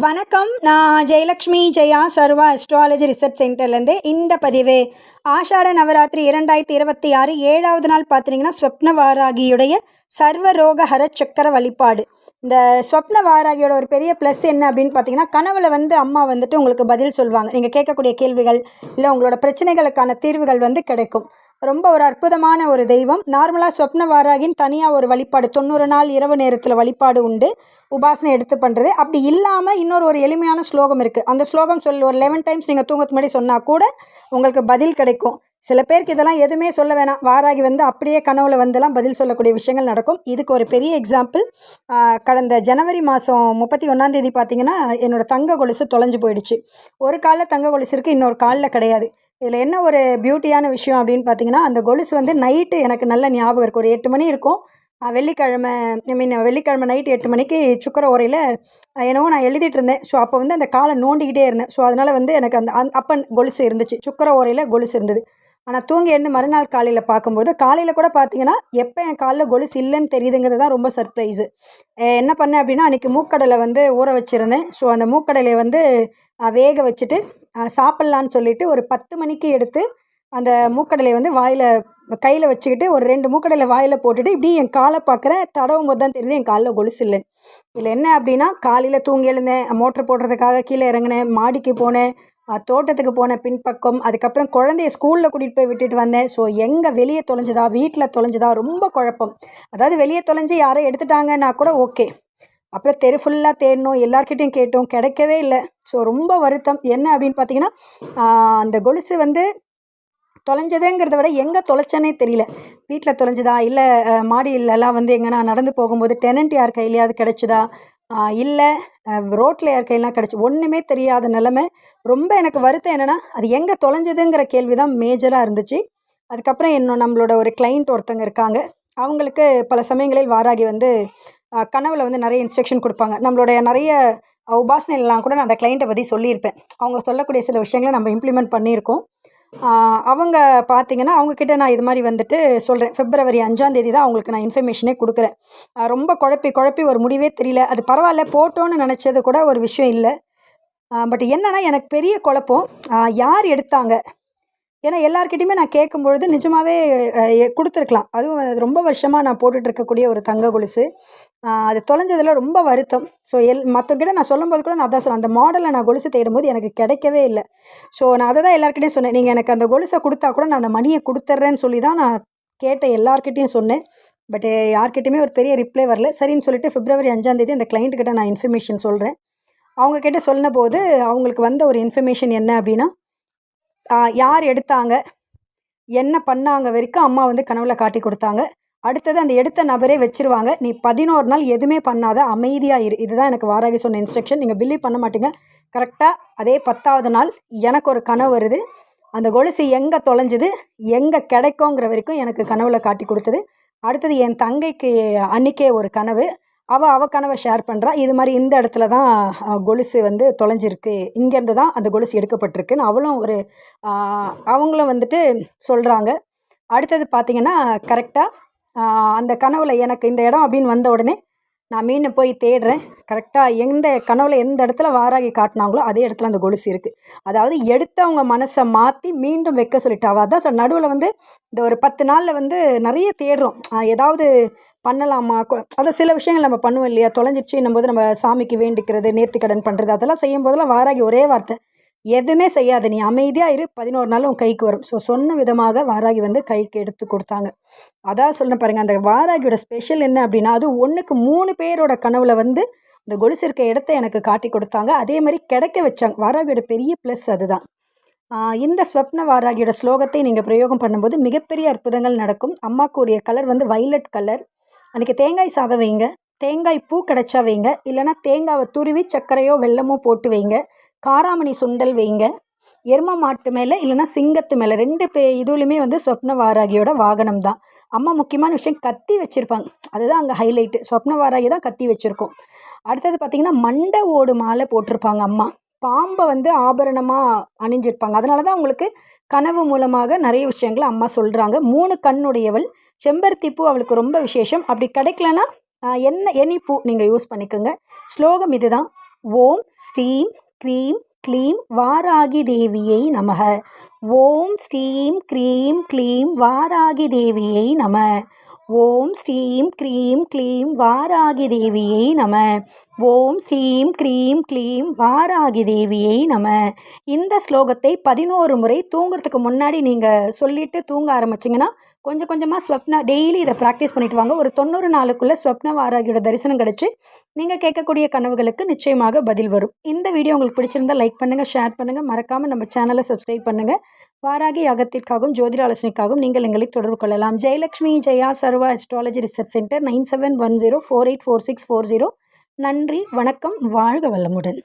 வணக்கம். நான் ஜெயலக்ஷ்மி ஜெயா சர்வா astrology research சென்டர்லேருந்து இந்த பதிவு ஆஷாட நவராத்திரி 2026 7வது நாள் பார்த்தீங்கன்னா ஸ்வப்ன வாராகியுடைய சர்வ ரோக ஹர சக்கர வழிபாடு. இந்த ஸ்வப்ன வாராகியோட ஒரு பெரிய ப்ளஸ் என்ன அப்படின்னு பார்த்தீங்கன்னா, கனவுல அம்மா வந்துட்டு உங்களுக்கு பதில் சொல்லுவாங்க. நீங்கள் கேட்கக்கூடிய கேள்விகள் இல்லை உங்களோட பிரச்சனைகளுக்கான தீர்வுகள் கிடைக்கும். ரொம்ப ஒரு அற்புதமான ஒரு தெய்வம். நார்மலாக ஸ்வப்ன வாராகின்னு தனியாக ஒரு வழிபாடு 90 நாள் இரவு நேரத்தில் வழிபாடு உண்டு, உபாசனை எடுத்து பண்ணுறது. அப்படி இல்லாமல் இன்னொரு எளிமையான ஸ்லோகம் இருக்குது. அந்த ஸ்லோகம் ஒரு 11 டைம்ஸ் நீங்கள் தூங்கத்துக்கு முன்னாடி சொன்னால் கூட உங்களுக்கு பதில் கிடைக்கும். சில பேருக்கு இதெல்லாம் எதுவுமே சொல்ல வேணாம், வாராகி அப்படியே கனவுல வந்துலாம் பதில் சொல்லக்கூடிய விஷயங்கள் நடக்கும். இதுக்கு ஒரு பெரிய எக்ஸாம்பிள், கடந்த ஜனவரி மாதம் 31 பார்த்தீங்கன்னா என்னோடய தங்க கொலுசு தொலைஞ்சு போயிடுச்சு. ஒரு காலில் தங்க கொலுசு இருக்குது, இன்னொரு காலில் கிடையாது. இதில் என்ன ஒரு பியூட்டியான விஷயம் அப்படின்னு பார்த்தீங்கன்னா, அந்த கொலுசு நைட்டு எனக்கு நல்ல ஞாபகம் இருக்குது. ஒரு 8 மணி இருக்கும், வெள்ளிக்கிழமை நைட்டு 8 மணிக்கு சுக்கர ஓரையில் என்னவோ நான் எழுதிட்டு இருந்தேன். ஸோ அப்போ அந்த காலை நோண்டிக்கிட்டே இருந்தேன். ஸோ அதனால் எனக்கு அப்போ கொலுசு இருந்துச்சு, சுக்கர ஓரையில் கொலுசு இருந்தது. ஆனால் தூங்கி எழுந்து மறுநாள் காலையில் பார்க்கும்போது, காலையில் கூட பார்த்தீங்கன்னா எப்போ என் காலில் கொலுசு இல்லைன்னு தெரியுதுங்கிறது தான் ரொம்ப சர்ப்ரைஸு. என்ன பண்ணேன் அப்படின்னா, அன்றைக்கி மூக்கடலை ஊற வச்சுருந்தேன். ஸோ அந்த மூக்கடலையை வேக வச்சுட்டு சாப்பிட்லான்னு சொல்லிவிட்டு ஒரு 10 மணிக்கு எடுத்து அந்த மூக்கடலையை வாயில் கையில் வச்சுக்கிட்டு ஒரு 2 மூக்கடலை வாயில் போட்டுட்டு இப்படி என் காலை பார்க்குறேன். தடவும் போது தான் தெரியுது என் காலில் கொலுசு இல்லைன்னு. இதில் என்ன அப்படின்னா, காலையில் தூங்கி எழுந்தேன், மோட்ரு போடுறதுக்காக கீழே இறங்கினேன், மாடிக்கு போனேன், தோட்டத்துக்கு போன பின்பக்கம், அதுக்கப்புறம் குழந்தைய ஸ்கூலில் கூட்டிகிட்டு போய் விட்டுட்டு வந்தேன். ஸோ எங்கே வெளியே தொலைஞ்சதா வீட்டில் தொலைஞ்சதா ரொம்ப குழப்பம். அதாவது வெளியே தொலைஞ்சு யாரோ எடுத்துட்டாங்கன்னா கூட ஓகே, அப்புறம் தெரு ஃபுல்லாக தேடணும், எல்லார்கிட்டையும் கேட்டோம், கிடைக்கவே இல்லை. ஸோ ரொம்ப வருத்தம். என்ன அப்படின்னு பார்த்தீங்கன்னா, அந்த கொலுசு தொலைஞ்சதுங்கிறத விட எங்கே தொலைச்சனே தெரியல. வீட்டில் தொலைஞ்சதா இல்லை மாடியிலலாம் எங்கன்னா நடந்து போகும்போது டெனண்ட் யார் கையிலையாவது கிடச்சிதா, இல்லை ரோட்டில் யார் கையெல்லாம் கிடச்சி, ஒன்றுமே தெரியாத நிலமை. ரொம்ப எனக்கு வருத்தம் என்னென்னா, அது எங்கே தொலைஞ்சதுங்கிற கேள்வி தான் மேஜராக இருந்துச்சு. அதுக்கப்புறம் நம்மளோட ஒரு கிளைண்ட் ஒருத்தங்க இருக்காங்க. அவங்களுக்கு பல சமயங்களில் வாராகி கனவுல நிறைய இன்ஸ்ட்ரக்ஷன் கொடுப்பாங்க. நம்மளுடைய நிறைய உபாசனைலாம் கூட நான் அந்த கிளைண்ட்டை பற்றி சொல்லியிருப்பேன். அவங்க சொல்லக்கூடிய சில விஷயங்களை நம்ம இம்ப்ளிமெண்ட் பண்ணியிருக்கோம். அவங்க பார்த்திங்கன்னா, அவங்கக்கிட்ட நான் இது மாதிரி சொல்கிறேன். February 5 தான் அவங்களுக்கு நான் இன்ஃபர்மேஷனே கொடுக்குறேன். ரொம்ப குழப்பி ஒரு முடிவே தெரியல. அது பரவாயில்ல, போட்டோன்னு நினச்சது கூட ஒரு விஷயம் இல்லை. பட் என்னென்னா, எனக்கு பெரிய குழப்பம், யார் எடுத்தாங்க. ஏன்னா எல்லாருக்கிட்டையுமே நான் கேட்கும்பொழுது நிஜமாகவே கொடுத்துருக்கலாம். அதுவும் ரொம்ப வருஷமாக நான் போட்டுட்டு இருக்கக்கூடிய ஒரு தங்க கொலுசு. அது தொலைஞ்சதில் ரொம்ப வருத்தம். ஸோ மற்றவங்கிட்ட நான் சொல்லும்போது கூட நான் அதான் சொன்னேன், அந்த மாடலை நான் கொலுசு தேடும்போது எனக்கு கிடைக்கவே இல்லை. ஸோ நான் அதை தான் எல்லாருக்கிட்டையும் சொன்னேன், நீங்கள் எனக்கு அந்த கொலுசை கொடுத்தா கூட நான் அந்த மணியை கொடுத்துட்றேன்னு சொல்லி தான் நான் கேட்ட எல்லாருக்கிட்டையும் சொன்னேன். பட் யார்கிட்டையுமே ஒரு பெரிய ரிப்ளை வரல. சரின்னு சொல்லிட்டு February 5 அந்த கிளைண்ட்டுக்கிட்ட நான் இன்ஃபர்மேஷன் சொல்கிறேன். அவங்கக்கிட்ட சொன்ன போது அவங்களுக்கு ஒரு இன்ஃபர்மேஷன் என்ன அப்படின்னா, யார் எடுத்தாங்க, என்ன பண்ணாங்க வரைக்கும் அம்மா கனவுல காட்டி கொடுத்தாங்க. அடுத்தது அந்த எடுத்த நபரே வச்சுருவாங்க. நீ 11 நாள் எதுவுமே பண்ணாத, அமைதியாக இரு. இதுதான் எனக்கு வாராகி சொன்ன இன்ஸ்ட்ரக்ஷன். நீங்கள் பிலீவ் பண்ண மாட்டீங்க, கரெக்டாக அதே 10வது நாள் எனக்கு ஒரு கனவு வருது. அந்த கொலுசு எங்கே தொலைஞ்சுது, எங்கே கிடைக்குங்கிற வரைக்கும் எனக்கு கனவுல காட்டி கொடுத்தது. அடுத்தது என் தங்கைக்கு அன்றைக்கே ஒரு கனவு, அவள் கனவை ஷேர் பண்ணுறா. இது மாதிரி இந்த இடத்துல தான் கொலுசு தொலைஞ்சிருக்கு, இங்கேருந்து தான் அந்த கொலுசு எடுக்கப்பட்டிருக்குன்னு அவளும் அவங்களும் சொல்கிறாங்க. அடுத்தது பார்த்திங்கன்னா, கரெக்டாக அந்த கனவில் எனக்கு இந்த இடம் அப்படின்னு வந்த உடனே நான் மீண்டும் போய் தேடுறேன். கரெக்டாக எந்த கனவில் எந்த இடத்துல வாராகி காட்டினாங்களோ அதே இடத்துல அந்த கொலுசு இருக்குது. அதாவது எடுத்தவங்க மனசை மாற்றி மீண்டும் வைக்க சொல்லிட்டு அவள் அதான் நடுவில் இந்த ஒரு 10 நாளில் நிறைய தேடுறோம், ஏதாவது பண்ணலாமா. அதை சில விஷயங்கள் நம்ம பண்ணுவோம் இல்லையா, தொலைஞ்சிடுச்சுன்னும் போது நம்ம சாமிக்கு வேண்டிக்கிறது, நேர்த்திக்கடன் பண்ணுறது, அதெல்லாம் செய்யும் போதெல்லாம் வாராகி ஒரே வார்த்தை, எதுவுமே செய்யாத, நீ அமைதியாக இரு, 11 நாள் உன் கைக்கு வரும். ஸோ சொன்ன விதமாக வாராகி கைக்கு எடுத்து கொடுத்தாங்க. அதான் சொல்ல பாருங்கள், அந்த வாராகியோட ஸ்பெஷல் என்ன அப்படின்னா, அது 1க்கு 3 பேரோட கனவுல இந்த கொலுசு இருக்க இடத்த எனக்கு காட்டி கொடுத்தாங்க. அதே மாதிரி கிடைக்க வச்சாங்க. வாராகியோட பெரிய ப்ளஸ் அதுதான். இந்த ஸ்வப்ன வாராகியோட ஸ்லோகத்தை நீங்கள் பிரயோகம் பண்ணும்போது மிகப்பெரிய அற்புதங்கள் நடக்கும். அம்மாவுக்கு உரிய கலர் வைலட் கலர். அன்றைக்கி தேங்காய் சாதம் வைங்க, தேங்காய் பூ கிடச்சா வைங்க, இல்லைனா தேங்காவை துருவி சர்க்கரையோ வெல்லமோ போட்டு வைங்க, காராமணி சுண்டல் வைங்க, எரும மாட்டு மேலே இல்லைனா சிங்கத்து மேலே 2 இதுலேயுமே ஸ்வப்ன வாராகியோட வாகனம் தான். அம்மா முக்கியமான விஷயம் கத்தி வச்சுருப்பாங்க, அதுதான் அங்கே ஹைலைட்டு. ஸ்வப்ன வாராகி தான் கத்தி வச்சுருக்கோம். அடுத்தது பார்த்திங்கன்னா, மண்டை ஓடு மாலை போட்டிருப்பாங்க அம்மா. பாம்பை ஆபரணமாக அணிஞ்சிருப்பாங்க. அதனால தான் உங்களுக்கு கனவு மூலமாக நிறைய விஷயங்களை அம்மா சொல்கிறாங்க. 3 கண்ணுடையவள். செம்பருத்தி பூ அவளுக்கு ரொம்ப விசேஷம். அப்படி கிடைக்கலனா எனி பூ நீங்கள் யூஸ் பண்ணிக்கோங்க. ஸ்லோகம் இதுதான், ஓம் ஸ்ரீம் க்ரீம் க்ளீம் வாராகி தேவியை நமக. ஓம் ஸ்ரீம் க்ரீம் க்ளீம் வாராகி தேவியை நம. ஓம் ஸ்ரீம் க்ரீம் க்ளீம் வாராகி தேவியை நம. ஓம் ஸ்ரீம் க்ரீம் க்ளீம் வாராகி தேவியை நம. இந்த ஸ்லோகத்தை 11 முறை தூங்குறதுக்கு முன்னாடி நீங்கள் சொல்லிட்டு தூங்க ஆரம்பிச்சிங்கன்னா கொஞ்சம் கொஞ்சமாக ஸ்வப்னா டெய்லி இதை ப்ராக்டிஸ் பண்ணிட்டு வாங்க. ஒரு 90 நாளுக்குள்ளே ஸ்வப்ன வாராகியோட தரிசனம் கிடச்சி நீங்கள் கேட்கக்கூடிய கனவுகளுக்கு நிச்சயமாக பதில் வரும். இந்த வீடியோ உங்களுக்கு பிடிச்சிருந்தால் லைக் பண்ணுங்கள், ஷேர் பண்ணுங்கள், மறக்காமல் நம்ம சேனலை சப்ஸ்கிரைப் பண்ணுங்கள். வாராகி யாகத்திற்காகவும் ஜோதிட ஆலோசனைக்காகவும் நீங்கள் எங்களை தொடர்பு கொள்ளலாம். ஜெயலட்சுமி ஜெயா சர்வா அஸ்ட்ராலஜி ரிசர்ச் சென்டர் 9710484640. நன்றி, வணக்கம், வாழ்க வளமுடன்.